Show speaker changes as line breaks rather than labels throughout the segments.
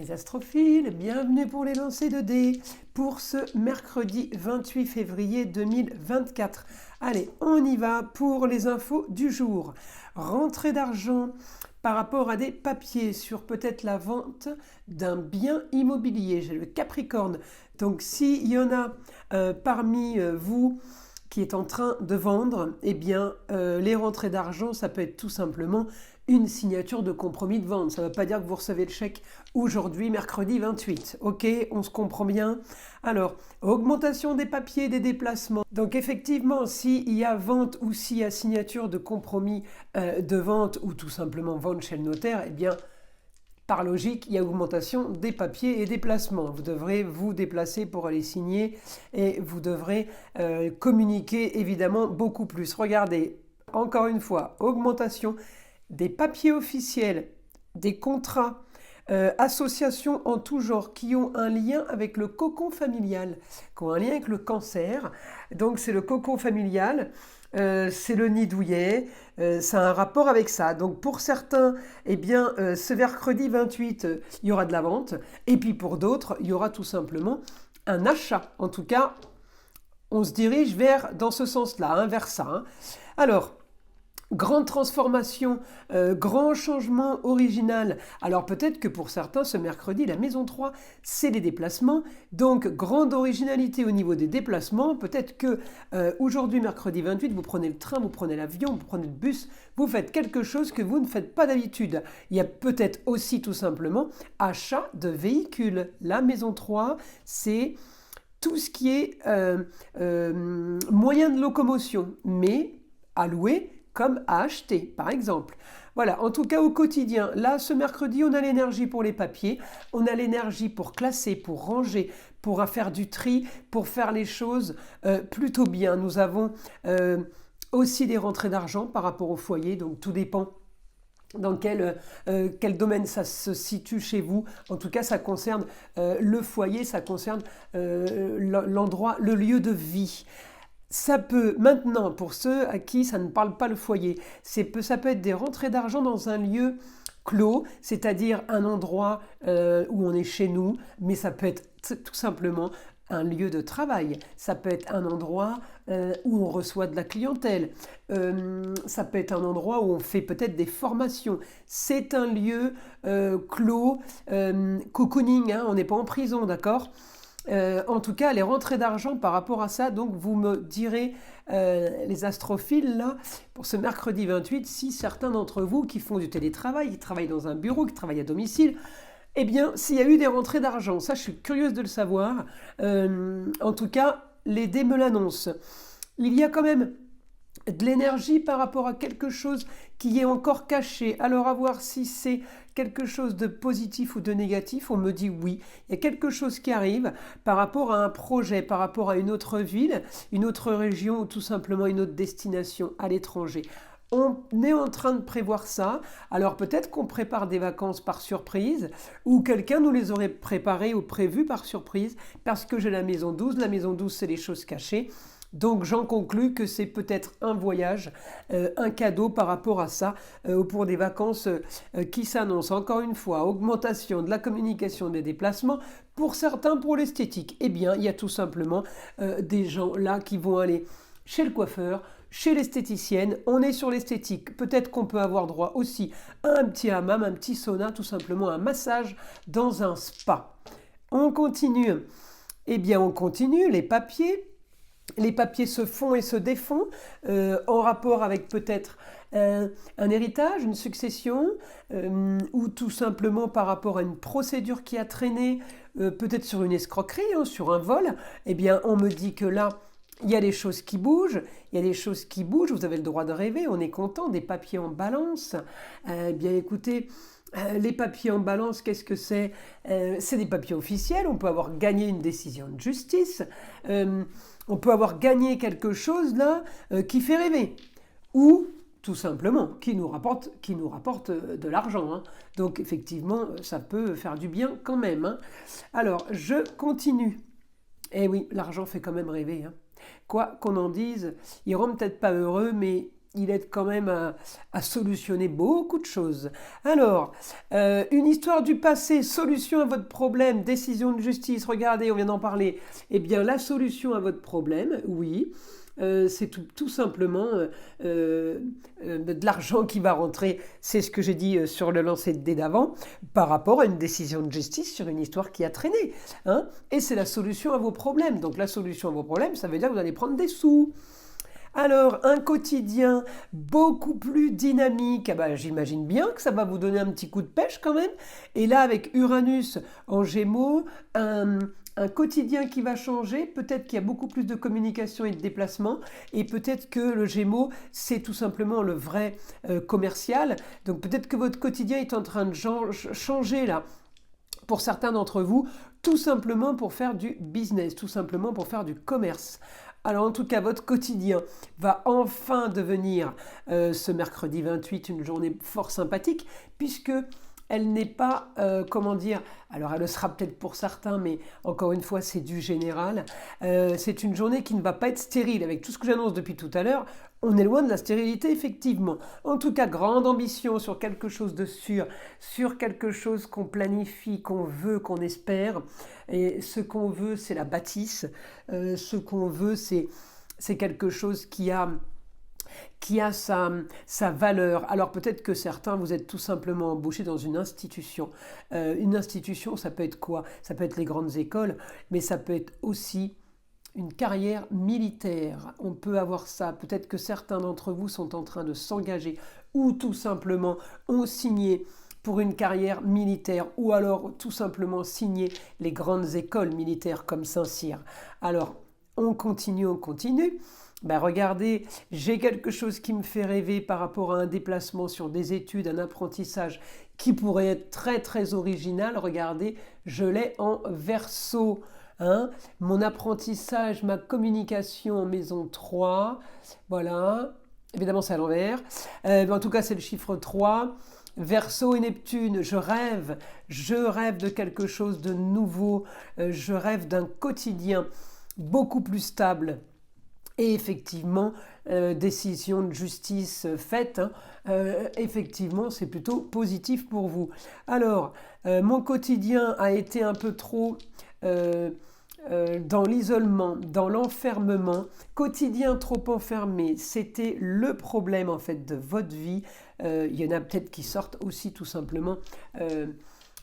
Les astrophiles, bienvenue pour les lancers de dés pour ce mercredi 28 février 2024. Allez, on y va pour les infos du jour. Rentrée d'argent par rapport à des papiers sur peut-être la vente d'un bien immobilier. J'ai le Capricorne. Donc s'il y en a parmi vous qui est en train de vendre, eh bien les rentrées d'argent, ça peut être tout simplement une signature de compromis de vente. Ça ne veut pas dire que vous recevez le chèque aujourd'hui, mercredi 28. Ok, on se comprend bien. Alors, augmentation des papiers, des déplacements. Donc effectivement, s'il y a vente ou s'il y a signature de compromis de vente ou tout simplement vente chez le notaire, eh bien, par logique, il y a augmentation des papiers et des placements. Vous devrez vous déplacer pour aller signer et vous devrez communiquer évidemment beaucoup plus. Regardez, encore une fois, augmentation des papiers officiels, des contrats, associations en tout genre qui ont un lien avec le cocon familial, qui ont un lien avec le cancer. Donc c'est le cocon familial. C'est le nid douillet, ça a un rapport avec ça. Donc pour certains, eh bien, ce mercredi 28, il y aura de la vente. Et puis pour d'autres, il y aura tout simplement un achat. En tout cas, on se dirige dans ce sens-là, vers ça. Hein. Alors, grande transformation, grand changement original. Alors peut-être que pour certains, ce mercredi, la maison 3, c'est les déplacements. Donc grande originalité au niveau des déplacements. Peut-être que aujourd'hui, mercredi 28, vous prenez le train, vous prenez l'avion, vous prenez le bus, vous faites quelque chose que vous ne faites pas d'habitude. Il y a peut-être aussi tout simplement achat de véhicules. La maison 3, c'est tout ce qui est moyen de locomotion, mais à louer comme à acheter, par exemple. Voilà, en tout cas au quotidien, là, ce mercredi, on a l'énergie pour les papiers, on a l'énergie pour classer, pour ranger, pour faire du tri, pour faire les choses plutôt bien. Nous avons aussi des rentrées d'argent par rapport au foyer, donc tout dépend dans quel domaine ça se situe chez vous. En tout cas, ça concerne le foyer, ça concerne l'endroit, le lieu de vie. Ça peut, maintenant, pour ceux à qui ça ne parle pas le foyer, ça peut être des rentrées d'argent dans un lieu clos, c'est-à-dire un endroit où on est chez nous, mais ça peut être tout simplement un lieu de travail, ça peut être un endroit où on reçoit de la clientèle, ça peut être un endroit où on fait peut-être des formations. C'est un lieu clos, cocooning, hein, on n'est pas en prison, d'accord ? En tout cas, les rentrées d'argent par rapport à ça, donc vous me direz, les astrophiles, là, pour ce mercredi 28, si certains d'entre vous qui font du télétravail, qui travaillent dans un bureau, qui travaillent à domicile, eh bien, s'il y a eu des rentrées d'argent, ça je suis curieuse de le savoir. En tout cas, les dés me l'annoncent. Il y a quand même de l'énergie par rapport à quelque chose qui est encore caché. Alors à voir si c'est quelque chose de positif ou de négatif, on me dit oui. Il y a quelque chose qui arrive par rapport à un projet, par rapport à une autre ville, une autre région ou tout simplement une autre destination à l'étranger. On est en train de prévoir ça. Alors peut-être qu'on prépare des vacances par surprise ou quelqu'un nous les aurait préparées ou prévues par surprise parce que j'ai la maison 12. La maison 12, c'est les choses cachées. Donc j'en conclus que c'est peut-être un voyage, un cadeau par rapport à ça, pour des vacances qui s'annoncent. Encore une fois, augmentation de la communication des déplacements, pour certains pour l'esthétique. Eh bien, il y a tout simplement des gens là qui vont aller chez le coiffeur, chez l'esthéticienne, on est sur l'esthétique. Peut-être qu'on peut avoir droit aussi à un petit hammam, un petit sauna, tout simplement un massage dans un spa. On continue. Eh bien, on continue, les papiers. Les papiers se font et se défont en rapport avec peut-être un héritage, une succession, ou tout simplement par rapport à une procédure qui a traîné, peut-être sur une escroquerie, hein, sur un vol. Eh bien, on me dit que là, il y a des choses qui bougent, vous avez le droit de rêver, on est content, des papiers en balance. Eh bien, écoutez, les papiers en balance, qu'est-ce que c'est ? C'est des papiers officiels, on peut avoir gagné une décision de justice, on peut avoir gagné quelque chose là qui fait rêver, ou tout simplement qui nous rapporte de l'argent. Hein. Donc effectivement, ça peut faire du bien quand même. Hein. Alors, je continue. Eh oui, l'argent fait quand même rêver. Hein. Quoi qu'on en dise, ils ne rendent peut-être pas heureux, mais il aide quand même à solutionner beaucoup de choses. Alors, une histoire du passé, solution à votre problème, décision de justice, regardez, on vient d'en parler. Eh bien, la solution à votre problème, oui. C'est tout simplement de l'argent qui va rentrer, c'est ce que j'ai dit sur le lancer de dés d'avant, par rapport à une décision de justice sur une histoire qui a traîné. Hein, et c'est la solution à vos problèmes. Donc la solution à vos problèmes, ça veut dire que vous allez prendre des sous. Alors, un quotidien beaucoup plus dynamique, ah ben, j'imagine bien que ça va vous donner un petit coup de pêche quand même. Et là, avec Uranus en Gémeaux, un quotidien qui va changer, peut-être qu'il y a beaucoup plus de communication et de déplacement, et peut-être que le Gémeaux, c'est tout simplement le vrai commercial. Donc peut-être que votre quotidien est en train de changer là. Pour certains d'entre vous, tout simplement pour faire du business, tout simplement pour faire du commerce. Alors en tout cas, votre quotidien va enfin devenir ce mercredi 28 une journée fort sympathique, puisque elle n'est pas, comment dire, alors elle le sera peut-être pour certains, mais encore une fois, c'est du général. C'est une journée qui ne va pas être stérile. Avec tout ce que j'annonce depuis tout à l'heure, on est loin de la stérilité, effectivement. En tout cas, grande ambition sur quelque chose de sûr, sur quelque chose qu'on planifie, qu'on veut, qu'on espère. Et ce qu'on veut, c'est la bâtisse. Ce qu'on veut, c'est quelque chose qui a sa valeur. Alors peut-être que certains, vous êtes tout simplement embauchés dans une institution. Une institution, ça peut être quoi? Ça peut être les grandes écoles, mais ça peut être aussi une carrière militaire. On peut avoir ça. Peut-être que certains d'entre vous sont en train de s'engager ou tout simplement ont signé pour une carrière militaire ou alors tout simplement signé les grandes écoles militaires comme Saint-Cyr. Alors, on continue. Ben regardez, j'ai quelque chose qui me fait rêver par rapport à un déplacement sur des études, un apprentissage qui pourrait être très très original. Regardez, je l'ai en Verseau. Hein, mon apprentissage, ma communication en maison 3. Voilà, évidemment c'est à l'envers. En tout cas, c'est le chiffre 3. Verseau et Neptune, je rêve de quelque chose de nouveau. Je rêve d'un quotidien beaucoup plus stable. Et effectivement, décision de justice faite, hein, effectivement, c'est plutôt positif pour vous. Alors, mon quotidien a été un peu trop dans l'isolement, dans l'enfermement, quotidien trop enfermé, c'était le problème en fait de votre vie. Il y en a peut-être qui sortent aussi tout simplement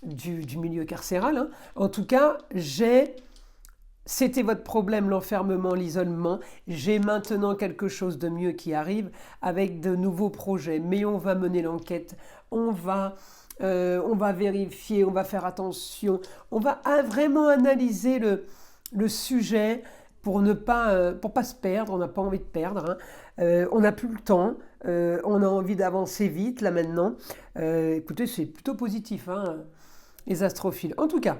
du milieu carcéral. Hein. En tout cas, c'était votre problème, l'enfermement, l'isolement. J'ai maintenant quelque chose de mieux qui arrive avec de nouveaux projets. Mais on va mener l'enquête, on va vérifier, on va faire attention, on va vraiment analyser le sujet pour pas se perdre. On n'a pas envie de perdre. Hein. On n'a plus le temps. On a envie d'avancer vite là maintenant. Écoutez, c'est plutôt positif, hein, les astrophiles. En tout cas,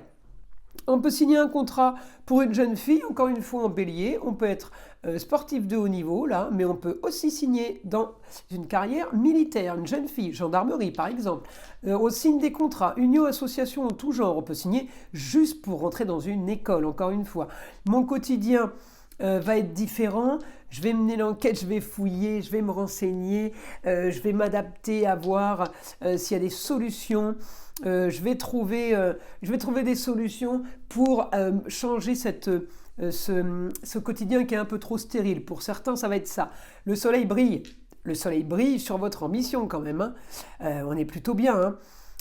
on peut signer un contrat pour une jeune fille, encore une fois en bélier. On peut être sportif de haut niveau, là, mais on peut aussi signer dans une carrière militaire, une jeune fille, gendarmerie par exemple. On signe des contrats, union, association en tout genre. On peut signer juste pour rentrer dans une école, encore une fois. Mon quotidien va être différent. Je vais mener l'enquête, je vais fouiller, je vais me renseigner, je vais m'adapter à voir s'il y a des solutions. Je vais trouver des solutions pour changer ce quotidien qui est un peu trop stérile. Pour certains, ça va être ça. Le soleil brille. Le soleil brille sur votre ambition quand même. Hein. On est plutôt bien.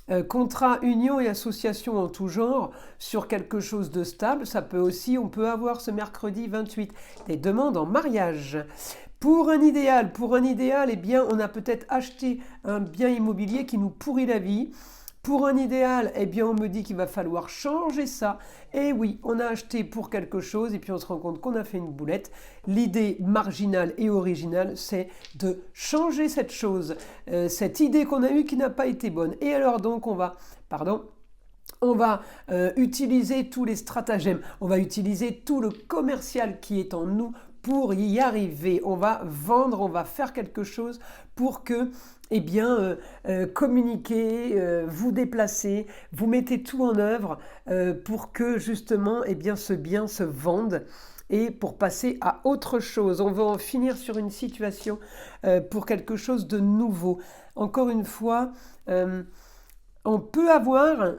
Hein. Contrat, union et association en tout genre sur quelque chose de stable. Ça peut aussi, on peut avoir ce mercredi 28 des demandes en mariage. Pour un idéal, eh bien, on a peut-être acheté un bien immobilier qui nous pourrit la vie. Pour un idéal, eh bien, on me dit qu'il va falloir changer ça. Et oui, on a acheté pour quelque chose et puis on se rend compte qu'on a fait une boulette. L'idée marginale et originale, c'est de changer cette chose, cette idée qu'on a eue qui n'a pas été bonne. Et alors donc, on va utiliser tous les stratagèmes, on va utiliser tout le commercial qui est en nous pour y arriver. On va vendre, on va faire quelque chose pour que, eh bien, communiquer, vous déplacer, vous mettez tout en œuvre pour que justement, eh bien, ce bien se vende et pour passer à autre chose. On va en finir sur une situation pour quelque chose de nouveau. Encore une fois, on peut avoir...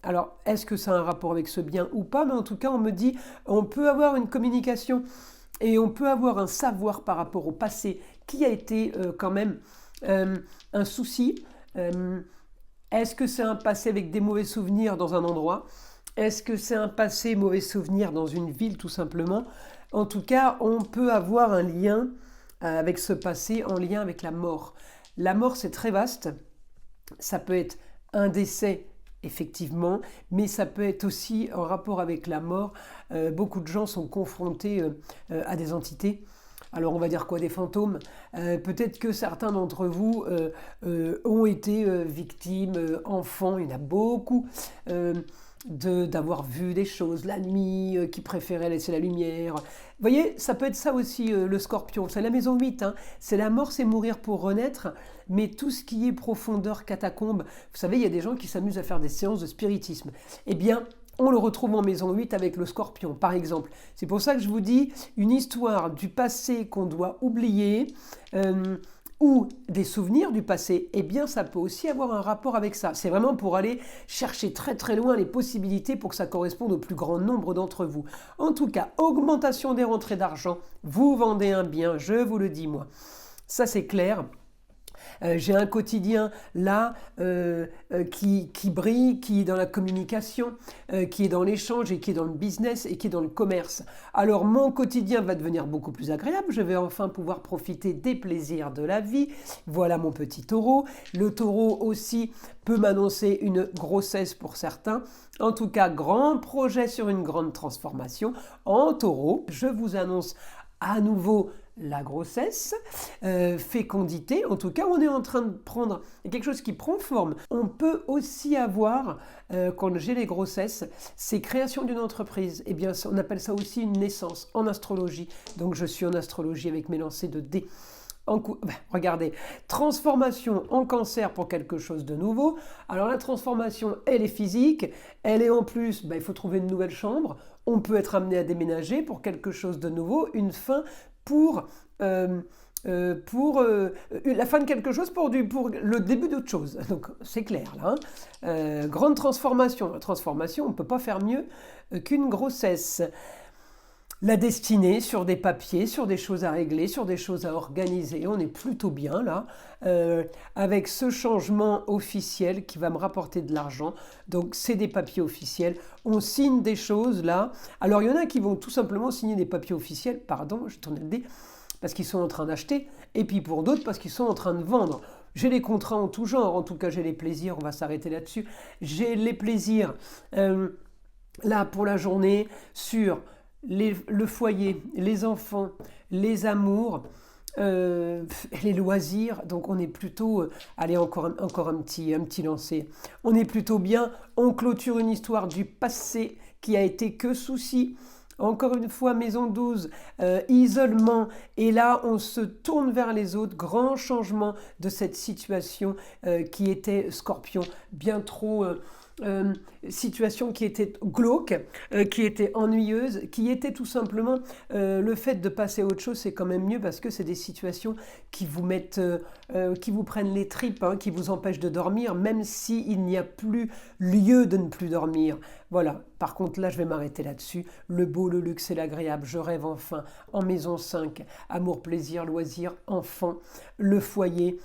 Alors, est-ce que ça a un rapport avec ce bien ou pas? Mais en tout cas, on me dit, on peut avoir une communication et on peut avoir un savoir par rapport au passé qui a été quand même un souci. Est-ce que c'est un passé avec des mauvais souvenirs dans un endroit? Est-ce que c'est un passé mauvais souvenir dans une ville tout simplement? En tout cas, on peut avoir un lien avec ce passé en lien avec la mort. La mort, c'est très vaste. Ça peut être un décès, effectivement, mais ça peut être aussi en rapport avec la mort. Beaucoup de gens sont confrontés à des entités. Alors on va dire quoi, des fantômes. Peut-être que certains d'entre vous ont été victimes, enfants, il y en a beaucoup, d'avoir vu des choses la nuit, qui préféraient laisser la lumière. Vous voyez, ça peut être ça aussi le scorpion, c'est la maison 8, hein. C'est la mort, c'est mourir pour renaître, mais tout ce qui est profondeur, catacombe, vous savez, il y a des gens qui s'amusent à faire des séances de spiritisme. Eh bien, on le retrouve en maison 8 avec le scorpion, par exemple. C'est pour ça que je vous dis, une histoire du passé qu'on doit oublier, ou des souvenirs du passé, eh bien ça peut aussi avoir un rapport avec ça. C'est vraiment pour aller chercher très très loin les possibilités pour que ça corresponde au plus grand nombre d'entre vous. En tout cas, augmentation des rentrées d'argent, vous vendez un bien, je vous le dis moi. Ça c'est clair. J'ai un quotidien là qui brille, qui est dans la communication, qui est dans l'échange et qui est dans le business et qui est dans le commerce. Alors mon quotidien va devenir beaucoup plus agréable, je vais enfin pouvoir profiter des plaisirs de la vie. Voilà mon petit taureau. Le taureau aussi peut m'annoncer une grossesse pour certains. En tout cas, grand projet sur une grande transformation. En taureau, je vous annonce à nouveau la grossesse, fécondité, en tout cas on est en train de prendre quelque chose qui prend forme. On peut aussi avoir, quand j'ai les grossesses, c'est création d'une entreprise. Eh bien on appelle ça aussi une naissance en astrologie. Donc je suis en astrologie avec mes lancers de dés. Regardez, transformation en cancer pour quelque chose de nouveau. Alors la transformation, elle est physique, elle est en plus, il faut trouver une nouvelle chambre, on peut être amené à déménager pour quelque chose de nouveau, une fin pour la fin de quelque chose pour le début d'autre chose. Donc c'est clair là. Grande transformation. La transformation, on ne peut pas faire mieux qu'une grossesse. La destinée sur des papiers, sur des choses à régler, sur des choses à organiser. On est plutôt bien là, avec ce changement officiel qui va me rapporter de l'argent. Donc c'est des papiers officiels. On signe des choses là. Alors il y en a qui vont tout simplement signer des papiers officiels, pardon, je tourne le dé, parce qu'ils sont en train d'acheter, et puis pour d'autres parce qu'ils sont en train de vendre. J'ai les contrats en tout genre, en tout cas j'ai les plaisirs, on va s'arrêter là-dessus. J'ai les plaisirs là pour la journée sur le foyer, les enfants, les amours, les loisirs. Donc on est plutôt, allez encore un petit lancer. On est plutôt bien, on clôture une histoire du passé qui a été que souci. Encore une fois, maison 12, isolement, et là on se tourne vers les autres, grand changement de cette situation qui était Scorpion, bien trop... situation qui était glauque, qui était ennuyeuse, qui était tout simplement le fait de passer à autre chose, c'est quand même mieux parce que c'est des situations qui vous mettent, qui vous prennent les tripes, hein, qui vous empêchent de dormir, même s'il n'y a plus lieu de ne plus dormir. Voilà, par contre là je vais m'arrêter là-dessus. Le beau, le luxe et l'agréable, je rêve enfin en maison 5, amour, plaisir, loisir, enfant, le foyer.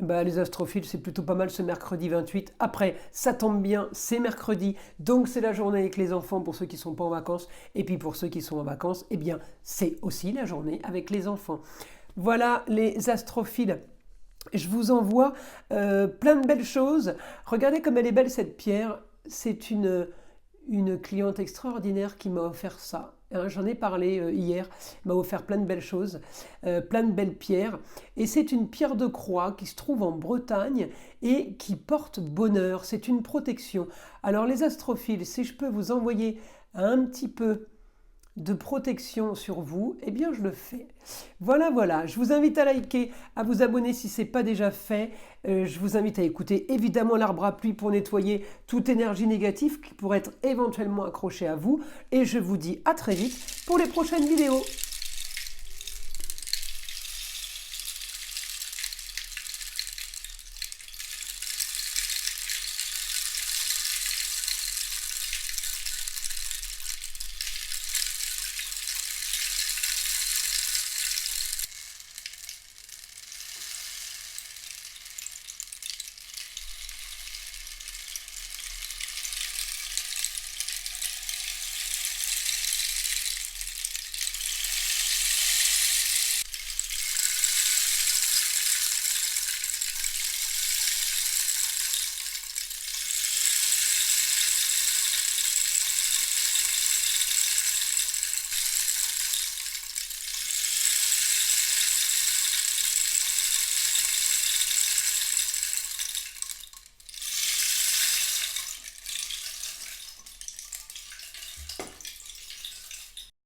Les astrophiles, c'est plutôt pas mal ce mercredi 28. Après, ça tombe bien, c'est mercredi, donc c'est la journée avec les enfants pour ceux qui ne sont pas en vacances. Et puis pour ceux qui sont en vacances, eh bien, c'est aussi la journée avec les enfants. Voilà les astrophiles. Je vous envoie plein de belles choses. Regardez comme elle est belle cette pierre. C'est une cliente extraordinaire qui m'a offert ça. J'en ai parlé hier, il m'a offert plein de belles choses, plein de belles pierres. Et c'est une pierre de croix qui se trouve en Bretagne et qui porte bonheur. C'est une protection. Alors les astrophiles, si je peux vous envoyer un petit peu de protection sur vous, eh bien je le fais. Voilà, voilà. Je vous invite à liker, à vous abonner si ce n'est pas déjà fait. Je vous invite à écouter évidemment l'arbre à pluie pour nettoyer toute énergie négative qui pourrait être éventuellement accrochée à vous. Et je vous dis à très vite pour les prochaines vidéos.